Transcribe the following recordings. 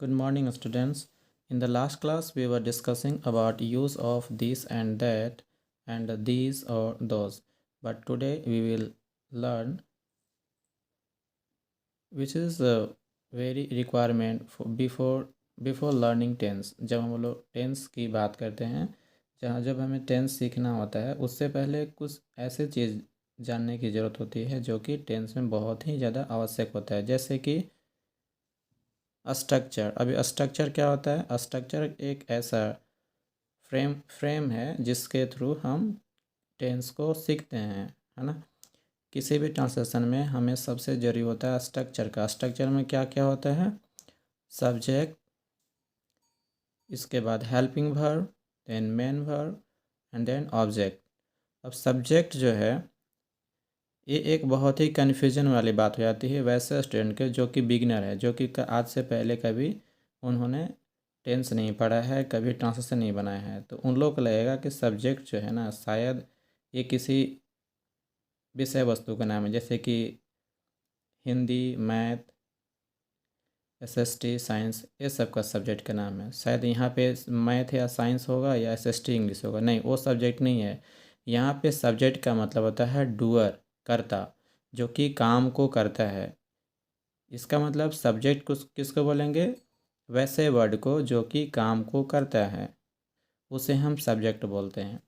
Good morning, students. In the last class, we were discussing about use of this and that and these or those. But today we will learn which is a very requirement for before learning tense. जब हम लोग tense की बात करते हैं, जब हमें tense सीखना होता है, उससे पहले कुछ ऐसे चीज़ जानने की ज़रूरत होती है जो कि टेंस में बहुत ही ज़्यादा आवश्यक होता है, जैसे कि स्ट्रक्चर। अभी स्ट्रक्चर क्या होता है? स्ट्रक्चर एक ऐसा फ्रेम है जिसके थ्रू हम टेंस को सीखते हैं, है ना। किसी भी ट्रांसलेशन में हमें सबसे ज़रूरी होता है स्ट्रक्चर का। स्ट्रक्चर में क्या क्या होता है? सब्जेक्ट, इसके बाद helping verb, then main verb and then object. अब सब्जेक्ट जो है ये एक बहुत ही कन्फ्यूजन वाली बात हो जाती है वैसे स्टूडेंट के जो कि बिगिनर है, जो कि आज से पहले कभी उन्होंने टेंस नहीं पढ़ा है, कभी ट्रांसलेशन नहीं बनाया है। तो उन लोग को लगेगा कि सब्जेक्ट जो है ना, शायद ये किसी विषय वस्तु का नाम है, जैसे कि हिंदी, मैथ, एसएसटी, साइंस, ये सब का सब्जेक्ट का नाम है। शायद यहाँ पे मैथ या साइंस होगा या एसएसटी इंग्लिश होगा। नहीं, वो सब्जेक्ट नहीं है। यहाँ पे सब्जेक्ट का मतलब होता है डूअर, करता, जो कि काम को करता है। इसका मतलब सब्जेक्ट किसको बोलेंगे? वैसे वर्ड को जो कि काम को करता है, उसे हम सब्जेक्ट बोलते हैं।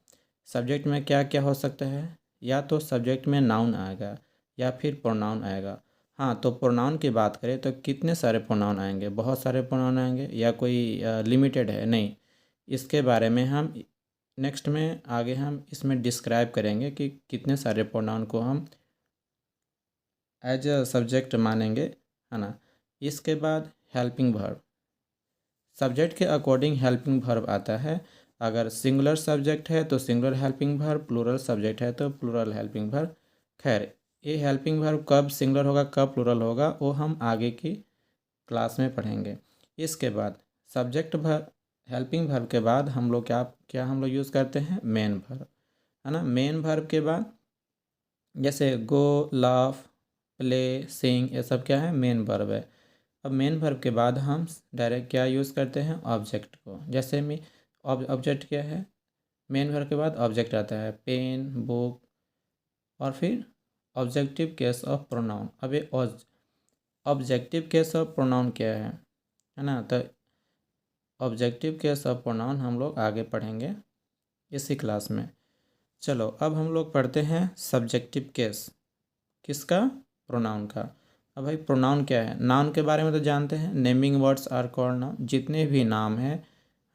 सब्जेक्ट में क्या क्या हो सकता है? या तो सब्जेक्ट में नाउन आएगा या फिर प्रोनाउन आएगा। हाँ, तो प्रोनाउन की बात करें तो कितने सारे प्रोनाउन आएंगे? बहुत सारे प्रोनाउन आएंगे या कोई लिमिटेड है? नहीं, इसके बारे में हम नेक्स्ट में आगे हम इसमें डिस्क्राइब करेंगे कि कितने सारे प्रोनाउन को हम एज अ सब्जेक्ट मानेंगे, है ना। इसके बाद हेल्पिंग वर्ब, सब्जेक्ट के अकॉर्डिंग हेल्पिंग वर्ब आता है। अगर सिंगुलर सब्जेक्ट है तो singular helping verb, plural subject है तो प्लूरल हेल्पिंग वर्ब। खैर, ये हेल्पिंग वर्ब कब सिंगुलर होगा कब प्लूरल होगा वो हम आगे की क्लास में पढ़ेंगे। इसके बाद सब्जेक्ट वर्ब, हेल्पिंग वर्ब के बाद हम लोग क्या क्या हम लोग यूज़ करते हैं? मेन वर्ब, है ना। मेन वर्ब के बाद जैसे गो, लाफ, प्ले, सिंग, ये सब क्या है? मेन वर्ब है। अब मेन वर्ब के बाद हम डायरेक्ट क्या यूज़ करते हैं? ऑब्जेक्ट को। जैसे में ऑब्जेक्ट क्या है? मेन वर्ब के बाद ऑब्जेक्ट आता है, पेन, बुक, और फिर ऑब्जेक्टिव केस ऑफ प्रोनाउन। अब ये ऑब्जेक्टिव केस ऑफ प्रोनाउन क्या है ना। तो ऑब्जेक्टिव केस ऑफ प्रोनाउन हम लोग आगे पढ़ेंगे इसी क्लास में। चलो अब हम लोग पढ़ते हैं सब्जेक्टिव केस। किसका? प्रोनाउन का। अब भाई प्रोनाउन क्या है? नाउन के बारे में तो जानते हैं, naming words are called noun. जितने भी नाम है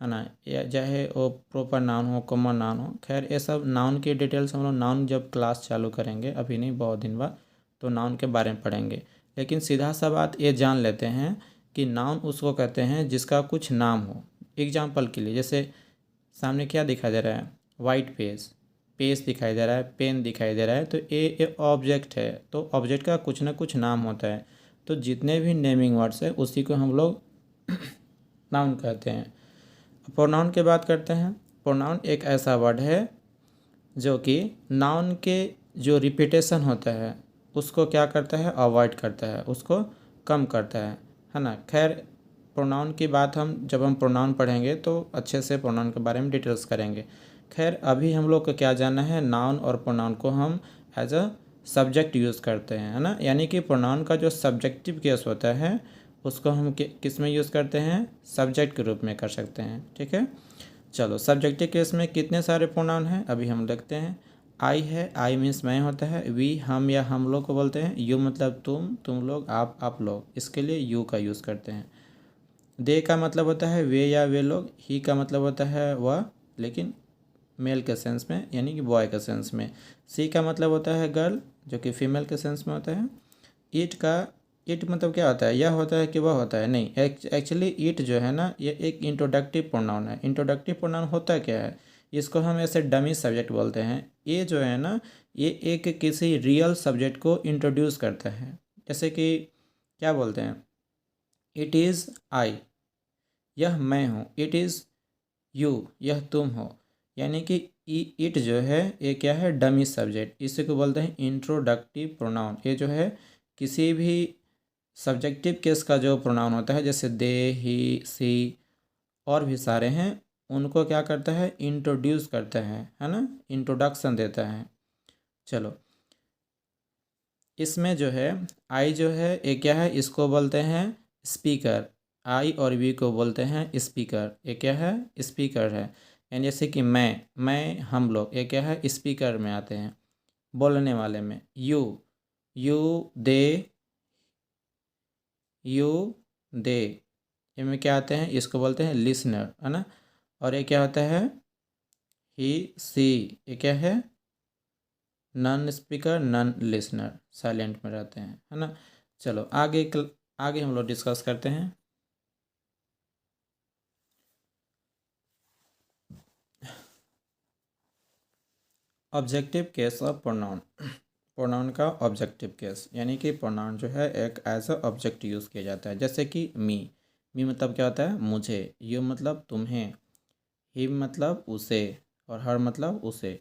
ना, या चाहे वो प्रॉपर नाउन हो, कॉमन नाउन हो, खैर ये सब नाउन की डिटेल्स हम लोग नाउन जब क्लास चालू करेंगे, अभी नहीं बहुत दिन बाद, तो नाउन के बारे में पढ़ेंगे। लेकिन सीधा सा बात ये जान लेते हैं कि नाउन उसको कहते हैं जिसका कुछ नाम हो। एग्जाम्पल के लिए जैसे सामने क्या दिखाई दे रहा है? वाइट पेज दिखाई दे रहा है, पेन दिखाई दे रहा है, तो ये ऑब्जेक्ट है। तो ऑब्जेक्ट का कुछ ना कुछ नाम होता है। तो जितने भी नेमिंग वर्ड्स है उसी को हम लोग नाउन कहते हैं। प्रोनाउन की बात करते हैं। प्रोनाउन एक ऐसा वर्ड है जो कि नाउन के जो रिपीटेशन होता है उसको क्या करता है? अवॉइड करता है, उसको कम करता है ना। खैर, प्रोनाउन की बात जब हम प्रोनाउन पढ़ेंगे तो अच्छे से प्रोनाउन के बारे में डिटेल्स करेंगे। खैर, अभी हम लोग को क्या जानना है? नाउन और प्रोनाउन को हम एज अ सब्जेक्ट यूज़ करते हैं, है ना। यानी कि प्रोनाउन का जो सब्जेक्टिव केस होता है उसको हम किस में यूज़ करते हैं? सब्जेक्ट के रूप में कर सकते हैं, ठीक है। चलो, सब्जेक्टिव केस में कितने सारे प्रोनाउन हैं अभी हम देखते हैं। आई है, आई मीन्स मैं होता है। वी हम या हम लोग को बोलते हैं। यू मतलब तुम लोग, आप लोग, इसके लिए यू का यूज़ करते हैं। दे का मतलब होता है वे या वे लोग। ही का मतलब होता है वह, लेकिन मेल के सेंस में, यानी कि बॉय के सेंस में। सी का मतलब होता है गर्ल, जो कि फीमेल के सेंस में होता है। इट मतलब क्या होता है? यह होता है कि वह होता है? नहीं, एक्चुअली इट जो है ना, ये एक इंट्रोडक्टिव प्रोनाउन है। इंट्रोडक्टिव प्रोनाउन होता क्या है? इसको हम ऐसे डमी सब्जेक्ट बोलते हैं। ये जो है ना, ये एक किसी रियल सब्जेक्ट को इंट्रोड्यूस करता है। जैसे कि क्या बोलते हैं? इट इज़ आई, यह मैं हूँ। इट इज़ यू, यह तुम हो। यानी कि इट जो है ये क्या है? Dummy subject. इसी को बोलते हैं इंट्रोडक्टिव प्रोनाउन। ये जो है किसी भी सब्जेक्टिव केस का जो प्रोनाउन होता है, जैसे दे, ही, सी और भी सारे हैं, उनको क्या करता है, इंट्रोड्यूस करता है ना, इंट्रोडक्शन देता है। चलो, इसमें जो है आई जो है ये क्या है, इसको बोलते हैं स्पीकर। आई और वी को बोलते हैं स्पीकर। ये क्या है, स्पीकर है। यानी जैसे कि मैं, हम लोग, ये क्या है, स्पीकर में आते हैं, बोलने वाले में। यू, दे, यू, दे, इनमें क्या आते हैं, इसको बोलते हैं लिसनर, है ना। और ये क्या होता है, ही, सी, ये क्या है, non speaker, non listener, silent में रहते हैं, है ना। चलो आगे हम लोग डिस्कस करते हैं। Objective case of pronoun. Pronoun का ऑब्जेक्टिव केस, यानी कि प्रोनाउन जो है एक एज अ ऑब्जेक्ट यूज़ किया जाता है। जैसे कि मी मतलब क्या होता है, मुझे। यू मतलब तुम्हें। हिम मतलब उसे। और हर मतलब उसे।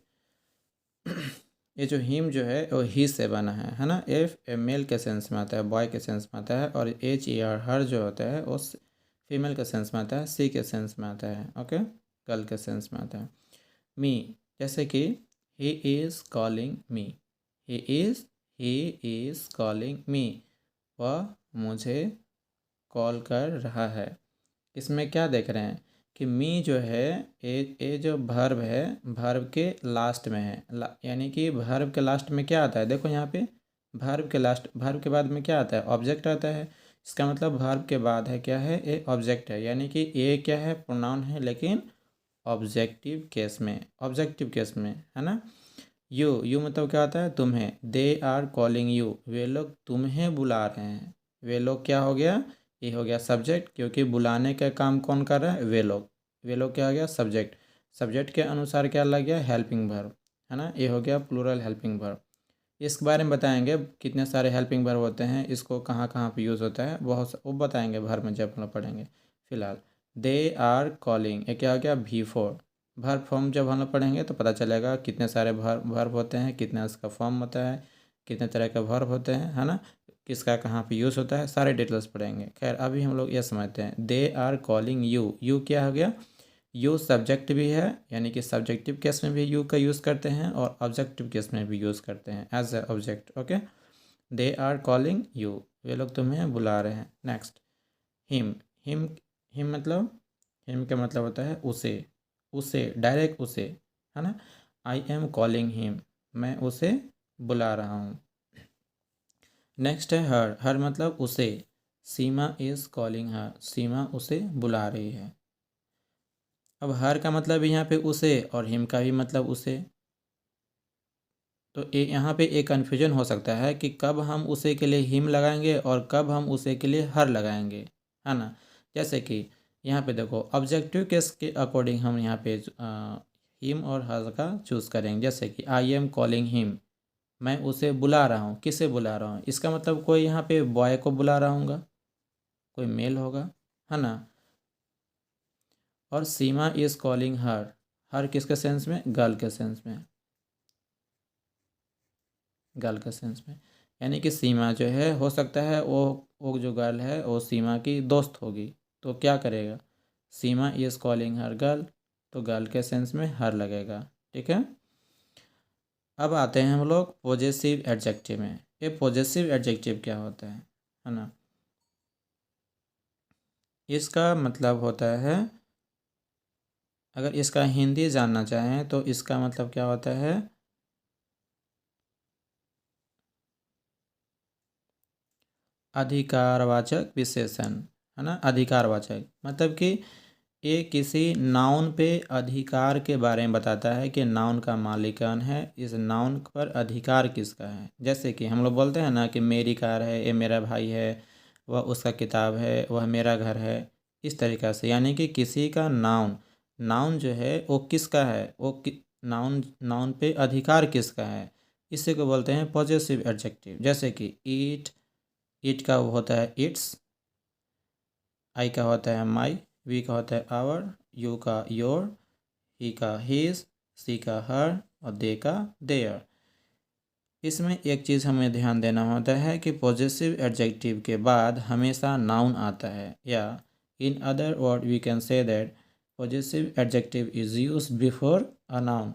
ये जो हिम जो है वो ही से बना है ना। एफ मेल के सेंस में आता है, बॉय के सेंस में आता है। और एच ई आर हर जो होता है वो फीमेल के सेंस में आता है, सी के सेंस में आता है, ओके, गर्ल के सेंस में आता है। मी, जैसे कि he is calling me, he is calling me, वह मुझे कॉल कर रहा है। इसमें क्या देख रहे हैं कि मी जो है ये जो वर्ब है, वर्ब के लास्ट में है। यानी कि वर्ब के लास्ट में क्या आता है, देखो यहाँ पे वर्ब के बाद में क्या आता है, ऑब्जेक्ट आता है। इसका मतलब वर्ब के बाद है क्या है, ये ऑब्जेक्ट है। यानी कि ये क्या है, प्रोनाउन है, लेकिन ऑब्जेक्टिव केस में, है ना। यू मतलब क्या होता है, तुम्हें। दे आर कॉलिंग यू, वे लोग तुम्हें बुला रहे हैं। वे लोग क्या हो गया, ये हो गया सब्जेक्ट, क्योंकि बुलाने का काम कौन कर रहा है, वे लोग क्या हो गया, सब्जेक्ट। सब्जेक्ट के अनुसार क्या लग गया, हेल्पिंग वर्ब, है ना। ये हो गया प्लूरल हेल्पिंग वर्ब। इसके बारे में बताएंगे कितने सारे हेल्पिंग वर्ब होते हैं, इसको कहाँ कहाँ पे यूज़ होता है, वो बताएंगे वर्ब में जब हम लोग पढ़ेंगे। फिलहाल दे आर कॉलिंग, ये क्या हो गया, V4। वर्ब फॉर्म जब हम लोग पढ़ेंगे तो पता चलेगा कितने सारे वर्ब होते हैं, कितना इसका फॉर्म होता है, कितने तरह के वर्ब होते हैं, है ना, किसका कहाँ पे यूज़ होता है, सारे डिटेल्स पढ़ेंगे। खैर अभी हम लोग ये समझते हैं, दे आर कॉलिंग यू क्या हो गया, यू सब्जेक्ट भी है, यानी कि सब्जेक्टिव केस में भी यू का यूज़ करते हैं और ऑब्जेक्टिव केस में भी यूज़ करते हैं as a object, okay. They are calling you, वे लोग तुम्हें बुला रहे हैं। Next, him. हिम हिम मतलब, हिम का मतलब होता है उसे डायरेक्ट उसे, है ना। आई एम कॉलिंग हिम, मैं उसे बुला रहा हूँ। नेक्स्ट है हर मतलब उसे। सीमा इज़ कॉलिंग हर, सीमा उसे बुला रही है। अब हर का मतलब यहाँ पे उसे, और हिम का भी मतलब उसे। तो यहाँ पे एक कन्फ्यूजन हो सकता है कि कब हम उसे के लिए हिम लगाएंगे और कब हम उसे के लिए हर लगाएंगे, है ना। जैसे कि यहाँ पे देखो, ऑब्जेक्टिव केस के अकॉर्डिंग हम यहाँ पे हिम और हर का चूज़ करेंगे। जैसे कि आई एम कॉलिंग हिम, मैं उसे बुला रहा हूँ। किसे बुला रहा हूँ, इसका मतलब कोई यहाँ पे बॉय को बुला रहा हूँगा, कोई मेल होगा, है ना। और सीमा इज़ कॉलिंग हर किसके सेंस में, गर्ल के सेंस में, गर्ल के सेंस में। यानी कि सीमा जो है, हो सकता है वो जो गर्ल है वो सीमा की दोस्त होगी, तो क्या करेगा, सीमा इज़ कॉलिंग हर गर्ल, तो गर्ल के सेंस में हर लगेगा, ठीक है। अब आते हैं हम लोग पॉजेसिव एडजेक्टिव में। ये पॉजेसिव एडजेक्टिव क्या होता है ना। इसका मतलब होता है, अगर इसका हिंदी जानना चाहें तो इसका मतलब क्या होता है, अधिकारवाचक विशेषण, है ना। अधिकारवाचक मतलब कि ये किसी नाउन पे अधिकार के बारे में बताता है कि नाउन का मालिक कौन है, इस नाउन पर अधिकार किसका है। जैसे कि हम लोग बोलते हैं ना कि मेरी कार है, ये मेरा भाई है, वह उसका किताब है, वह मेरा घर है, इस तरीक़ा से। यानी कि किसी का नाउन, नाउन जो है वो किसका है, नाउन नाउन पे अधिकार किसका है, इसी को बोलते हैं पॉजेसिव एडजेक्टिव। जैसे कि ईट का वो होता है इट्स, आई का होता है माई, वी का होता है आवर, यू का योर, ही का हीज, सी का हर और दे का देयर। इसमें एक चीज़ हमें ध्यान देना होता है कि पॉजिटिव एडजेक्टिव के बाद हमेशा नाउन आता है, या in other word we can say that positive adjective is used before a noun.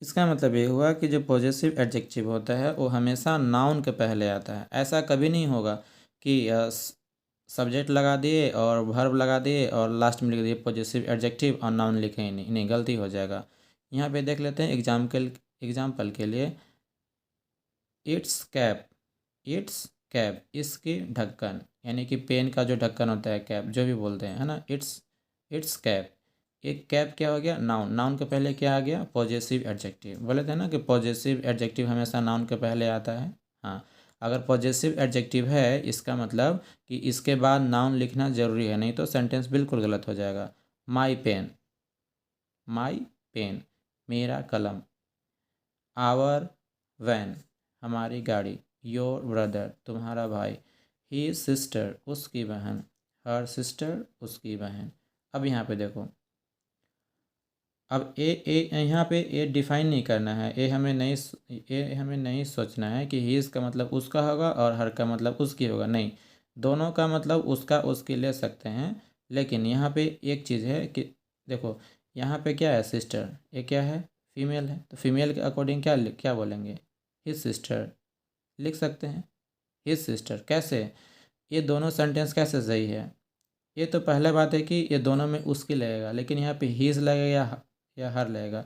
इसका मतलब ये हुआ कि जो पॉजिटिव एडजेक्टिव होता है वो हमेशा नाउन के पहले आता है। ऐसा कभी नहीं होगा कि सब्जेक्ट लगा दिए और वर्ब लगा दिए और लास्ट में लिख दिए पॉजिटिव एडजेक्टिव और नाउन लिखे ही नहीं, नहीं गलती हो जाएगा। यहाँ पे देख लेते हैं एग्जाम्पल के लिए, इट्स कैप, इट्स कैप, इसकी ढक्कन, यानी कि पेन का जो ढक्कन होता है, कैप जो भी बोलते हैं, है ना, इट्स कैप। एक कैप क्या हो गया, नाउन, नाउन के पहले क्या आ गया, पॉजेसिव एडजेक्टिव। बोले थे ना कि पॉजेसिव एडजेक्टिव हमेशा नाउन के पहले आता है। हाँ, अगर पॉजेसिव एडजेक्टिव है इसका मतलब कि इसके बाद नाउन लिखना ज़रूरी है, नहीं तो सेंटेंस बिल्कुल गलत हो जाएगा। माई पेन, माई पेन, मेरा कलम। आवर वैन, हमारी गाड़ी। योर ब्रदर, तुम्हारा भाई। ही सिस्टर, उसकी बहन। हर सिस्टर, उसकी बहन। अब यहाँ पे देखो, अब यहाँ पे ए डिफाइन नहीं करना है, ए हमें नहीं सोचना है कि ही का मतलब उसका होगा और हर का मतलब उसकी होगा। नहीं, दोनों का मतलब उसका उसकी ले सकते हैं। लेकिन यहाँ पे एक चीज़ है कि देखो, यहाँ पे क्या है, सिस्टर, ये क्या है, फीमेल है, तो फीमेल के अकॉर्डिंग क्या क्या बोलेंगे, हिज सिस्टर लिख सकते हैं। हिज सिस्टर कैसे, ये दोनों सेंटेंस कैसे सही है, ये तो पहले बात है कि ये दोनों में उसकी लगेगा, लेकिन यहाँ पे हीज़ लगेगा या हर लगेगा,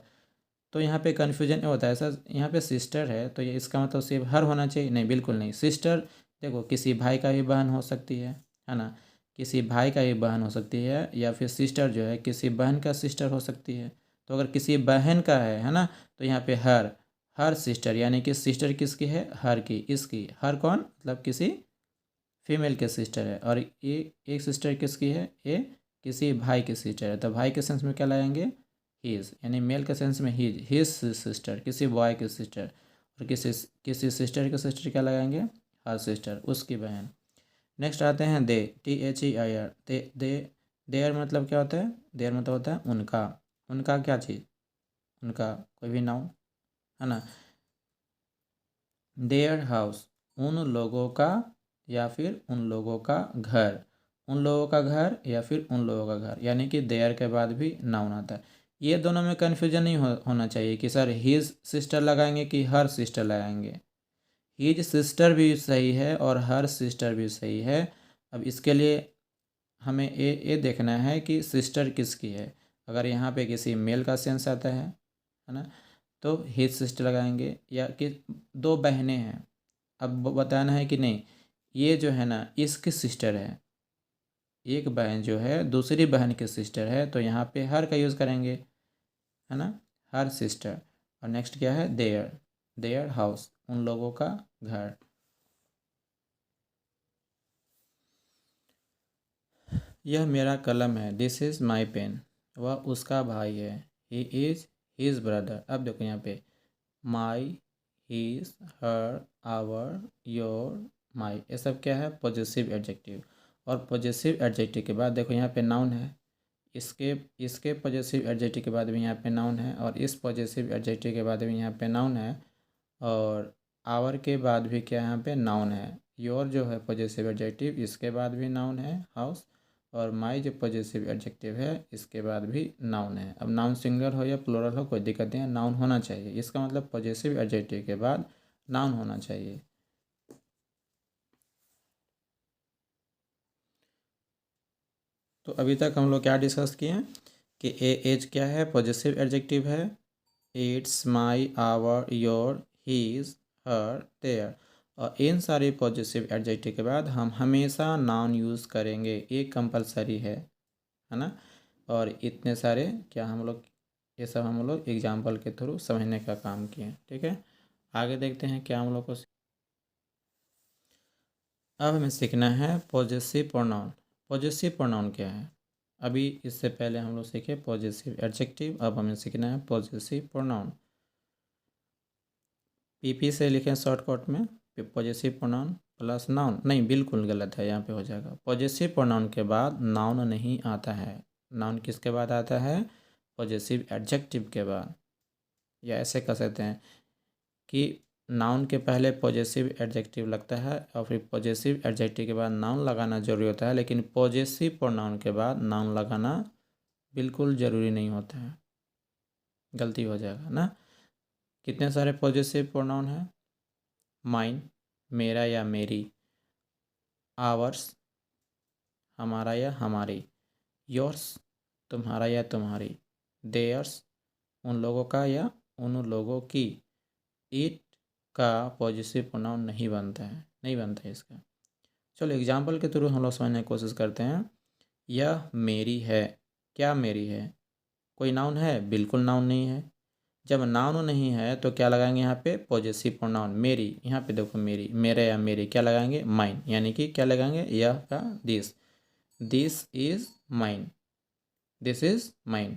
तो यहाँ पे कन्फ्यूजन होता है सर। यहाँ पे सिस्टर है तो ये इसका मतलब सिर्फ हर होना चाहिए, नहीं बिल्कुल नहीं। सिस्टर देखो, किसी भाई का भी बहन हो सकती है ना, किसी भाई का भी बहन हो सकती है, या फिर सिस्टर जो है किसी बहन का सिस्टर हो सकती है। तो अगर किसी बहन का है ना, तो यहाँ पे हर सिस्टर, यानी कि सिस्टर किसकी है, हर की, इसकी। हर कौन, मतलब किसी फीमेल के सिस्टर है, और ये एक सिस्टर किसकी है, ये किसी भाई की सिस्टर है, तो भाई के सेंस में क्या लगाएंगे, हीज, यानी मेल के सेंस में हीज सिस्टर, किसी बॉय की सिस्टर। और किसी सिस्टर के सिस्टर क्या लगाएंगे, हर सिस्टर, उसकी बहन। नेक्स्ट आते हैं दे, THEIR, दे देयर मतलब क्या होता है, देयर मतलब होता है उनका। उनका क्या चीज़, उनका कोई भी नाउन, है ना। देयर हाउस, उन लोगों का, या फिर उन लोगों का घर। उन लोगों का घर या फिर उन लोगों का घर, यानी कि देयर के बाद भी नाउन आता है। ये दोनों में कन्फ्यूजन नहीं होना चाहिए कि सर हिज सिस्टर लगाएंगे कि हर सिस्टर लगाएंगे। हिज सिस्टर भी सही है और हर सिस्टर भी सही है। अब इसके लिए हमें ये देखना है कि सिस्टर किसकी है। अगर यहाँ पे किसी मेल का सेंस आता है ना, तो हिज सिस्टर लगाएंगे, या कि दो बहनें हैं, अब बताना है कि नहीं, ये जो है ना इसकी सिस्टर है, एक बहन जो है दूसरी बहन की सिस्टर है, तो यहाँ पे हर का यूज़ करेंगे, है ना, हर सिस्टर। और नेक्स्ट क्या है, देयर, देयर हाउस, उन लोगों का घर। यह मेरा कलम है, दिस इज़ माई पेन। वह उसका भाई है, ही इज़ हिज ब्रदर। अब देखो यहाँ पे माई, हीज, हर, आवर, योर, माई, ये सब क्या है, पॉजिटिव एडजेक्टिव। और पॉजिटिव एडजेक्टिव के बाद देखो यहाँ पे नाउन है, इसके इसके पॉजिटिव एडजेक्टिव के बाद भी यहाँ पे नाउन है, और इस पॉजिटिव एडजेक्टिव के बाद भी यहाँ पे नाउन है, और आवर के बाद भी क्या यहाँ पे नाउन है। योर जो है पॉजिटिव एडजेक्टिव, इसके बाद भी नाउन है, हाउस। और माई जो पॉजिटिव एडजेक्टिव है इसके बाद भी नाउन है। अब नाउन सिंगुलर हो या प्लूरल हो कोई दिक्कत नहीं है, नाउन होना चाहिए। इसका मतलब पॉजिटिव एडजेक्टिव के बाद नाउन होना चाहिए। तो अभी तक हम लोग क्या डिस्कस किए हैं कि एज क्या है, पॉजिटिव एडजेक्टिव है। Its, my, our, your, his, her, their. और इन सारे पॉजिटिव एडजेक्टिव के बाद हम हमेशा नाउन यूज़ करेंगे, ये कंपलसरी है ना। और इतने सारे क्या हम लोग, ये सब हम लोग एग्जाम्पल के थ्रू समझने का काम किए, ठीक है। आगे देखते हैं क्या हम लोग को। अब हमें सीखना है पॉजेसिव प्रोनाउन। पॉजेसिव प्रोनाउन क्या है, अभी इससे पहले हम लोग सीखे पॉजेसिव एडजेक्टिव, अब हमें सीखना है पॉजेसिव प्रोनाउन। PP से लिखें शॉर्टकट में, पॉजेसिव प्रोनाउन प्लस नाउन, नहीं बिल्कुल गलत है, यहाँ पे हो जाएगा पॉजेसिव प्रोनाउन के बाद नाउन नहीं आता है। नाउन किसके बाद आता है, पॉजेसिव एडजेक्टिव के बाद। या ऐसे कह सकते हैं कि नाउन के पहले पॉजेसिव एडजेक्टिव लगता है और फिर पॉजेसिव एडजेक्टिव के बाद नाउन लगाना जरूरी होता है, लेकिन पॉजेसिव प्रोनाउन के बाद नाउन लगाना बिल्कुल ज़रूरी नहीं होता है, गलती हो जाएगा ना। कितने सारे पॉजेसिव प्रोनाउन हैं? माइन, मेरा या मेरी, आवर्स, हमारा या हमारी, योर्स, तुम्हारा या तुम्हारी, देयर्स, उन लोगों का या उन लोगों की, इट का पॉजिटिव प्रोनाउन नहीं बनता है, नहीं बनता है इसका। चलो एग्जाम्पल के थ्रू हम लोग समझने की कोशिश करते हैं। यह मेरी है, क्या मेरी है? कोई नाउन है? बिल्कुल नाउन नहीं है। जब नाउन नहीं है तो क्या लगाएंगे यहाँ पे? पॉजिटिव प्रोनाउन मेरी। यहाँ पे देखो मेरी, मेरे या मेरी, क्या लगाएंगे? माइन, यानी कि क्या लगाएंगे? यह का this, this is mine, this is mine.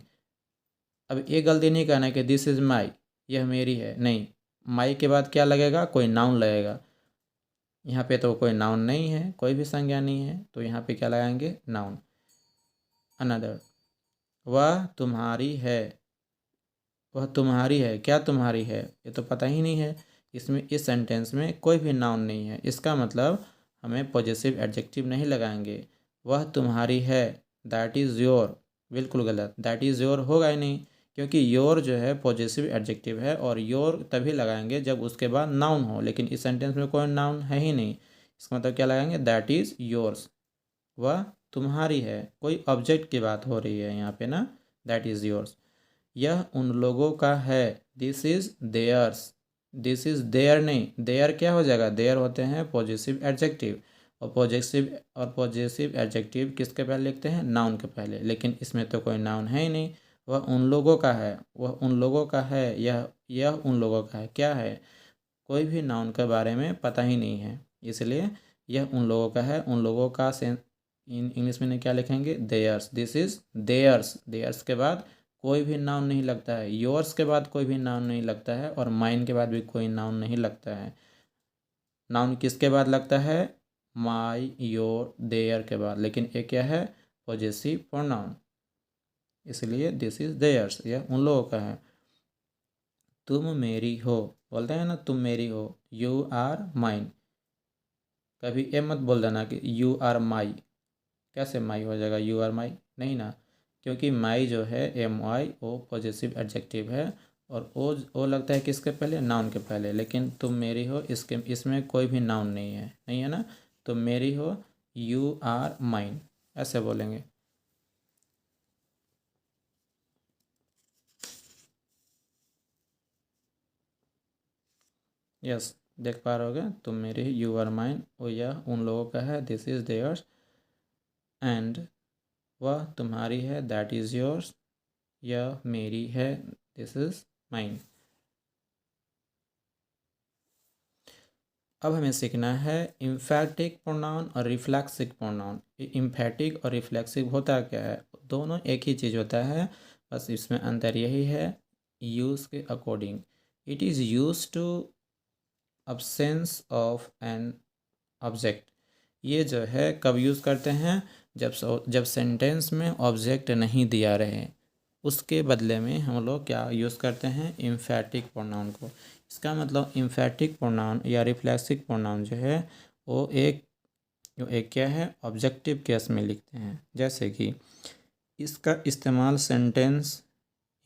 अब ये गलती नहीं कहना कि दिस इज माई, यह मेरी है, नहीं। माई के बाद क्या लगेगा? कोई नाउन लगेगा। यहाँ पे तो कोई नाउन नहीं है, कोई भी संज्ञा नहीं है, तो यहाँ पे क्या लगाएंगे? नाउन। अनदर, वह तुम्हारी है, वह तुम्हारी है, क्या तुम्हारी है? ये तो पता ही नहीं है। इसमें इस सेंटेंस में कोई भी नाउन नहीं है, इसका मतलब हमें पॉजिटिव एडजेक्टिव नहीं लगाएंगे। वह तुम्हारी है, दैट इज़ योर, बिल्कुल गलत। दैट इज़ योर होगा ही नहीं, क्योंकि योर जो है पॉजिटिव एडजेक्टिव है और योर तभी लगाएंगे जब उसके बाद नाउन हो, लेकिन इस सेंटेंस में कोई नाउन है ही नहीं। इसका मतलब क्या लगाएंगे? दैट इज़ योर्स, वह तुम्हारी है। कोई ऑब्जेक्ट की बात हो रही है यहाँ पे ना, दैट इज़ योर्स। यह उन लोगों का है, this is theirs, this is their नहीं, देयर क्या हो जाएगा? देयर होते हैं पॉजिटिव एडजेक्टिव, और पॉजिटिव एडजेक्टिव किसके पहले लिखते हैं? नाउन के पहले, लेकिन इसमें तो कोई नाउन है ही नहीं। वह उन लोगों का है, वह उन लोगों का है, यह उन लोगों का है, क्या है? कोई भी नाउन के बारे में पता ही नहीं है, इसलिए यह उन लोगों का है। उन लोगों का सेंस इंग्लिश में क्या लिखेंगे? Theirs, this is theirs. Theirs के बाद कोई भी नाउन नहीं लगता है, योर्स के बाद कोई भी नाउन नहीं लगता है, और माइन के बाद भी कोई नाउन नहीं लगता है। नाउन किसके बाद लगता है? माई, योर, देयर के बाद, लेकिन ये क्या है? पॉजेसिव प्रोनाउन, इसलिए दिस इज देयर्स, यह उन लोगों का है। तुम मेरी हो, बोलते हैं ना तुम मेरी हो, यू आर माइन। कभी ये मत बोल देना कि यू आर माई, कैसे माई हो जाएगा? यू आर माई नहीं ना, क्योंकि माई जो है MY वो पॉजिटिव एडजेक्टिव है, और ओ लगता है किसके पहले? नाउन के पहले। लेकिन तुम मेरी हो, इसमें कोई भी नाउन नहीं है, नहीं है ना। तुम मेरी हो, यू आर माइन, ऐसे बोलेंगे। यस, देख पा रहे होगे, तुम मेरी, यू आर माइन, वो यह उन लोगों का है, दिस इज देयर्स। एंड वह तुम्हारी है, दैट इज़ योर्स। यह मेरी है, दिस इज़ माइन। अब हमें सीखना है इम्फैटिक प्रोनाउन और रिफ्लेक्सिव प्रोनाउन। इम्फैटिक और रिफ्लेक्सिव होता क्या है? दोनों एक ही चीज़ होता है, बस इसमें अंतर यही है यूज़ के according. It is use to absence of an object. ये जो है कब यूज़ करते हैं? जब सेंटेंस में ऑब्जेक्ट नहीं दिया रहे, उसके बदले में हम लोग क्या यूज़ करते हैं? इम्फैटिक प्रोनाउन को। इसका मतलब इम्फैटिक प्रोनाउन या रिफ्लेक्सिव प्रोनाउन जो है वो एक क्या है? ऑब्जेक्टिव केस में लिखते हैं। जैसे कि इसका इस्तेमाल सेंटेंस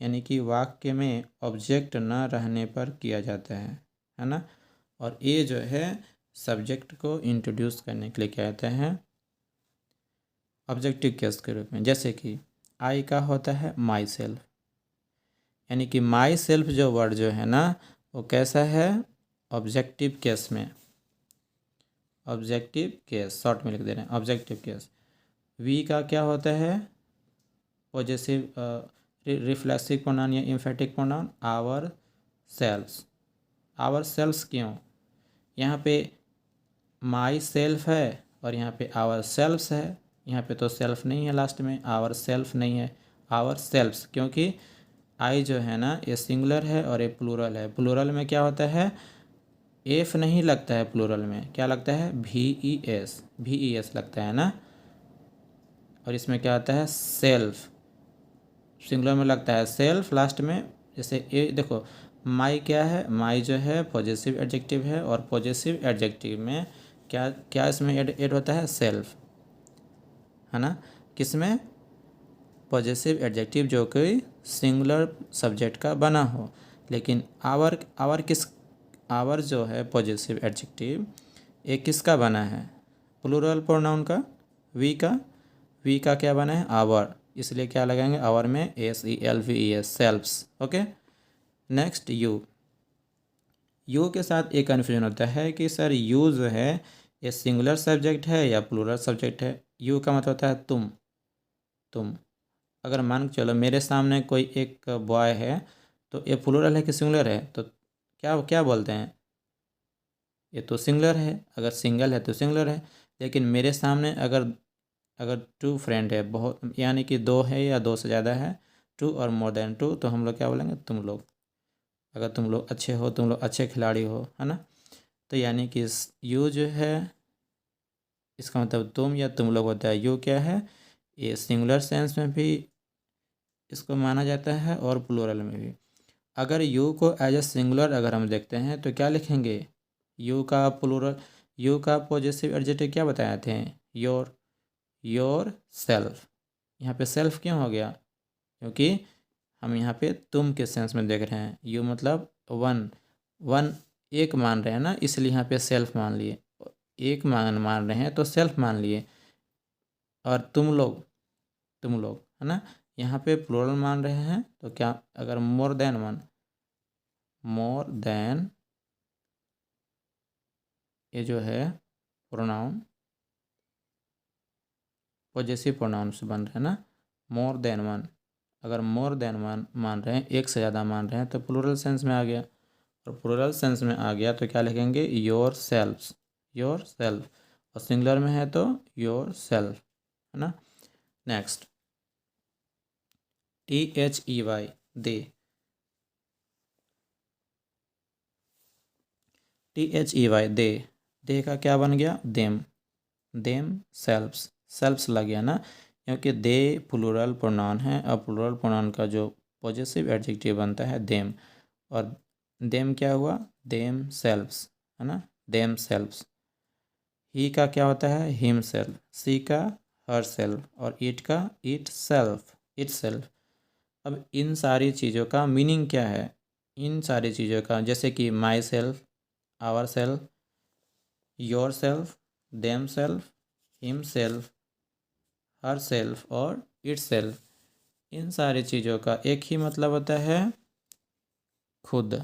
यानी कि वाक्य में ऑब्जेक्ट न रहने पर किया जाता है ना। और ये जो है सब्जेक्ट को इंट्रोड्यूस करने के लिए कहते हैं ऑब्जेक्टिव केस के रूप में। जैसे कि आई का होता है माई सेल्फ, यानी कि माई सेल्फ जो वर्ड जो है ना वो कैसा है? ऑब्जेक्टिव केस में, ऑब्जेक्टिव केस शॉर्ट में लिख दे रहे हैं, ऑब्जेक्टिव केस। वी का क्या होता है? पॉजेसिव रिफ्लेक्सिव प्रोनाउन या emphatic pronoun, ourselves. Ourselves क्यों? यहाँ पे माई सेल्फ है और यहाँ पे आवर सेल्फ्स है। यहाँ पे तो सेल्फ नहीं है, लास्ट में आवर सेल्फ नहीं है, आवर सेल्फ्स, क्योंकि आई जो है ना ये सिंगुलर है और ये प्लूरल है। प्लूरल में क्या होता है? एफ नहीं लगता है, प्लूरल में क्या लगता है? VES लगता है ना। और इसमें क्या आता है? सेल्फ, सिंगुलर में लगता है सेल्फ लास्ट में। जैसे ये देखो, माई क्या है, माई जो है पॉजिटिव एडजेक्टिव है, और पॉजिटिव एडजेक्टिव में क्या क्या इसमें ऐड होता है, सेल्फ, है ना। किसमें, पॉजिटिव एडजेक्टिव जो कि सिंगुलर सब्जेक्ट का बना हो। लेकिन आवर आवर किस, आवर जो है पॉजिटिव एडजेक्टिव ये किसका बना है, प्लूरल प्रोनाउन का, वी का, वी का क्या बना है, आवर, इसलिए क्या लगाएंगे आवर में SELVES, selves. Okay, next you. You के साथ एक कन्फ्यूजन होता है कि सर यू जो है ये सिंगुलर सब्जेक्ट है या प्लूरल सब्जेक्ट है। यू का मतलब होता है तुम। अगर मान के चलो मेरे सामने कोई एक बॉय है, तो ये प्लूरल है कि सिंगुलर है, तो क्या क्या बोलते हैं, ये तो सिंगुलर है, अगर सिंगल है तो सिंगुलर है। लेकिन मेरे सामने अगर अगर टू फ्रेंड है, बहुत यानी कि दो है या दो से ज़्यादा है, टू और मोर देन टू, तो हम लोग क्या बोलेंगे, तुम लोग। अगर तुम लोग अच्छे हो, तुम लोग अच्छे खिलाड़ी हो, है ना। तो यानी कि यू जो है इसका मतलब तुम या तुम लोग होता है। यू क्या है, ये सिंगुलर सेंस में भी इसको माना जाता है और प्लूरल में भी। अगर यू को एज ए सिंगुलर अगर हम देखते हैं तो क्या लिखेंगे, यू का प्लूरल, यू का पॉजिटिव एडजेक्टिव क्या बताए थे, योर सेल्फ। यहाँ पे सेल्फ क्यों हो गया, क्योंकि हम यहाँ पे तुम के सेंस में देख रहे हैं। यू मतलब वन, वन एक मान रहे हैं ना, इसलिए यहाँ पे सेल्फ मान लिए। एक मान रहे हैं तो सेल्फ मान लिए। और तुम लोग है ना, यहाँ पे प्लूरल मान रहे हैं तो क्या, अगर more than one, more than ये जो है प्रोनाउन पॉजेसिव प्रोनाउन से बन रहे हैं ना, मोर देन वन। अगर मोर देन वन मान रहे हैं, एक से ज़्यादा मान रहे हैं, तो प्लूरल सेंस में आ गया। और प्लूरल सेंस में आ गया तो क्या लिखेंगे, योर सेल्फ्स, योर सेल्फ। और सिंगुलर में है तो योर सेल्फ, है ना। Next THEY, they. THEY, दे का क्या बन गया, देम सेल्फ्स, सेल्फ्स लग गया ना, क्योंकि दे प्लूरल प्रोनाउन है। और प्लूरल प्रोनाउन का जो पॉजिटिव एडजेक्टिव बनता है देम, और देम क्या हुआ, देम सेल्फ्स, है ना, देम सेल्फ्स। ही का क्या होता है, हिम सेल्फ। सी का हर सेल्फ, और इट का इट सेल्फ, इट सेल्फ। अब इन सारी चीज़ों का मीनिंग क्या है, इन सारी चीज़ों का, जैसे कि myself, our self, yourself, themselves, himself, herself और इट सेल्फ, इन सारी चीज़ों का एक ही मतलब होता है, खुद।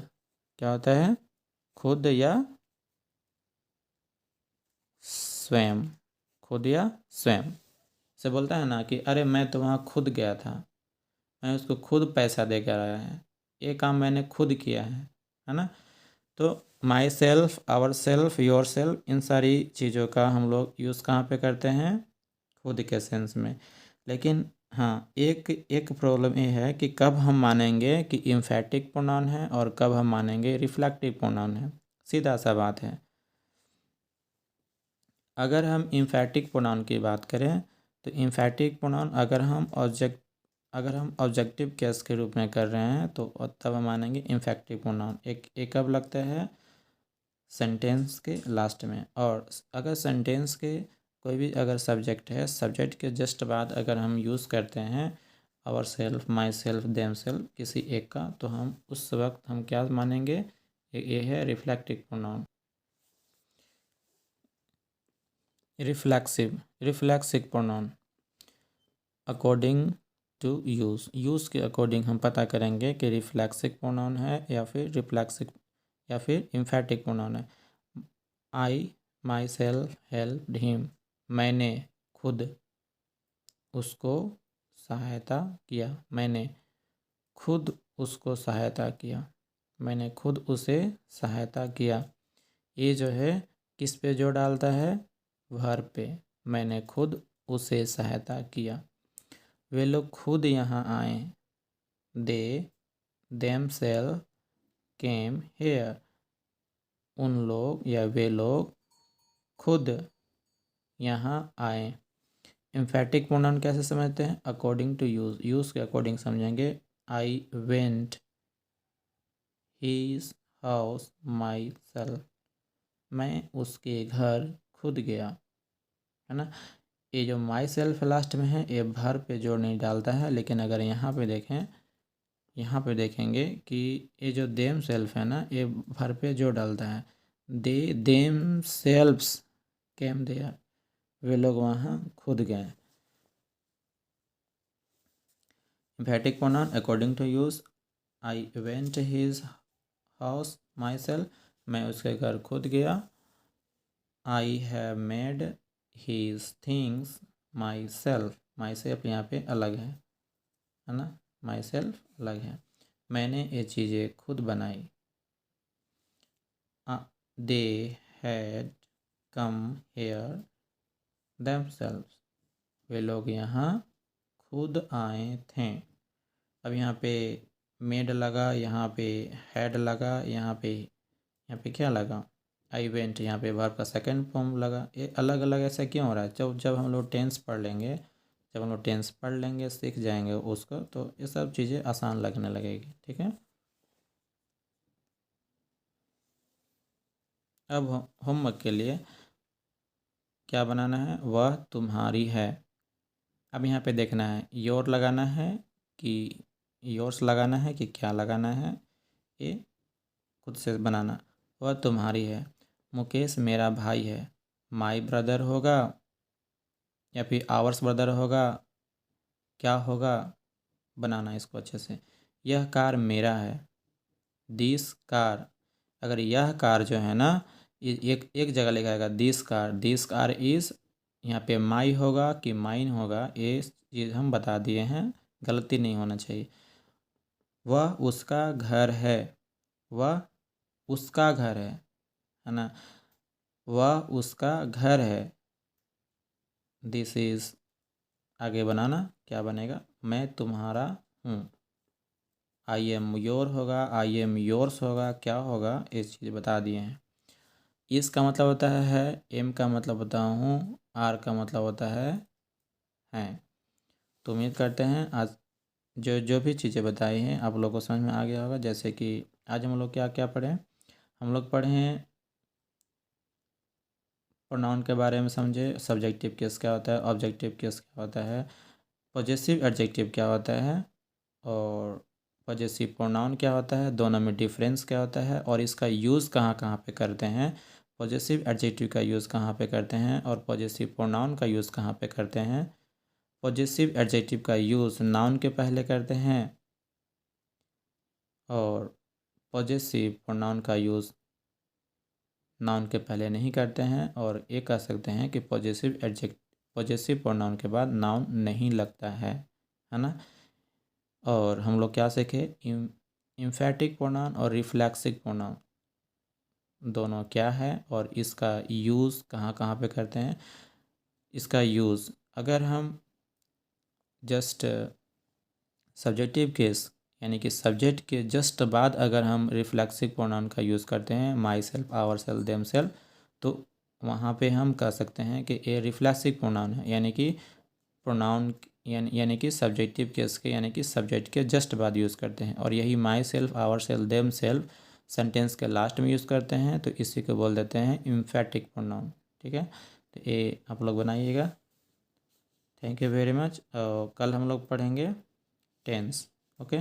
क्या होता है, खुद या स्वयं, खुद या स्वयं। से बोलता है ना कि अरे मैं तो वहाँ खुद गया था, मैं उसको खुद पैसा दे कर आया है, ये काम मैंने खुद किया है ना। तो myself, our self, yourself, इन सारी चीज़ों का हम लोग यूज़ कहाँ पे करते हैं, खुद के सेंस में। लेकिन हाँ, एक एक प्रॉब्लम ये है कि कब हम मानेंगे कि इम्फैटिक प्रोनाउन है और कब हम मानेंगे रिफ्लेक्टिव प्रोनाउन है, सीधा सा बात है। अगर हम इम्फैटिक प्रोनाउन की बात करें तो इम्फैटिक प्रोनाउन अगर हम ऑब्जेक्टिव केस के रूप में कर रहे हैं तो तब हम मानेंगे इम्फैक्टिव प्रोनाउन। एक कब लगता है, सेंटेंस के लास्ट में। और अगर सेंटेंस के कोई भी अगर सब्जेक्ट है, सब्जेक्ट के जस्ट बाद अगर हम यूज़ करते हैं ourselves, myself, themselves, किसी एक का, तो हम उस वक्त हम क्या मानेंगे, ये है reflective pronoun. Reflexive pronoun according to use के अकॉर्डिंग हम पता करेंगे कि रिफ्लेक्सिव प्रोनाउन है या फिर रिफ्लेक्सिव या फिर इम्फैटिक प्रोनाउन है। आई माई सेल्फ हेल्प्ड हिम, मैंने खुद उसको सहायता किया, मैंने खुद उसको सहायता किया, मैंने खुद उसे सहायता किया। ये जो है किस पे जोर डालता है, वर्ब पे। मैंने खुद उसे सहायता किया, वे लोग खुद यहाँ आए, they them self came here, उन लोग या वे लोग खुद यहाँ आए। एम्फेटिक प्रोनाउन कैसे समझते हैं, अकॉर्डिंग टू यूज़ के अकॉर्डिंग समझेंगे। I went his house myself, मैं उसके घर खुद गया, है ना। ये जो माई सेल्फ लास्ट में है ये भर पे जोड़ नहीं डालता है, लेकिन अगर यहाँ पे देखें, यहाँ पे देखेंगे कि ये जो देम सेल्फ है ना ये भर पे जोड़ डालता है। दे देम सेल्फ्स केम देयर, वे लोग वहाँ खुद गए। Emphatic pronoun according to use, I went his house myself, मैं उसके घर खुद गया। I have made his things myself, myself यहाँ पे अलग है ना, माई सेल्फ अलग है। मैंने ये चीज़ें खुद बनाई। They had come here themselves, वे लोग यहाँ खुद आए थे। अब यहाँ पे मेड लगा, यहाँ पे हैड लगा, यहाँ पे क्या लगा, आई वेंट, यहाँ पे वर्ब का सेकंड फॉर्म लगा। ये अलग अलग ऐसा क्यों हो रहा है? जब जब हम लोग टेंस पढ़ लेंगे, जब हम लोग टेंस पढ़ लेंगे, सीख जाएंगे उसको, तो ये सब चीज़ें आसान लगने लगेगी। ठीक है। अब होमवर्क के लिए क्या बनाना है, वह तुम्हारी है। अब यहाँ पे देखना है योर लगाना है कि योर्स लगाना है कि क्या लगाना है, ये खुद से बनाना। वह तुम्हारी है। मुकेश मेरा भाई है, माई ब्रदर होगा या फिर आवर्स ब्रदर होगा, क्या होगा, बनाना इसको अच्छे से। यह कार मेरा है, दिस कार, अगर यह कार जो है ना एक एक जगह लिखाएगा दिस कार इज़, यहाँ पे माई होगा कि माइन होगा, ये चीज़ हम बता दिए हैं, गलती नहीं होना चाहिए। वह उसका घर है, वह उसका घर है ना, वह उसका घर है। दिस इज़, आगे बनाना क्या बनेगा, मैं तुम्हारा हूँ। आई एम योर होगा, आई एम योर्स होगा, क्या होगा, ये चीज़ बता दिए हैं। इस का मतलब होता है, एम का मतलब होता हूँ, आर का मतलब होता है। तो उम्मीद करते हैं आज जो जो भी चीज़ें बताई हैं आप लोगों को समझ में आ गया होगा। जैसे कि आज हम लोग क्या क्या पढ़े, हम लोग पढ़े हैं प्रोनाउन के बारे में समझे, सब्जेक्टिव केस क्या होता है, ऑब्जेक्टिव केस क्या होता है, पॉजेसिव एडजेक्टिव क्या होता है, और पॉजेसिव प्रोनाउन क्या होता है, दोनों में डिफरेंस क्या होता है, और इसका यूज़ कहाँ कहाँ पे करते हैं, पॉजेसिव एडजेक्टिव का यूज़ कहाँ पे करते हैं, और पॉजेसिव प्रोनाउन का यूज़ कहाँ पे करते हैं। पॉजेसिव एडजेक्टिव का यूज़ नाउन के पहले करते हैं, और पॉजेसिव प्रोनाउन का यूज़ नाउन के पहले नहीं करते हैं। और ये कह सकते हैं कि पॉजेसिव प्रोनाउन के बाद नाउन नहीं लगता है ना। और हम लोग क्या सीखे, इम्फेटिक प्रोनाउन और रिफ्लेक्सिव प्रोनाउन दोनों क्या है, और इसका यूज़ कहाँ कहाँ पे करते हैं। इसका यूज़ अगर हम जस्ट सब्जेक्टिव केस यानी कि सब्जेक्ट के जस्ट बाद अगर हम रिफ्लेक्सिव प्रोनाउन का यूज़ करते हैं, myself, ourselves, themselves, तो वहाँ पे हम कह सकते हैं कि ये रिफ्लेक्सिव प्रोनाउन है, यानी कि प्रोनाउन यानी कि सब्जेक्टिव केस के यानी कि सब्जेक्ट के जस्ट बाद यूज़ करते हैं। और यही myself, ourselves, themselves sentence के लास्ट में यूज़ करते हैं, तो इसी को बोल देते हैं इम्फेटिक प्रोनाउन। ठीक है, तो ये आप लोग बनाइएगा। Thank you very much. कल हम लोग पढ़ेंगे टेंस। ओके।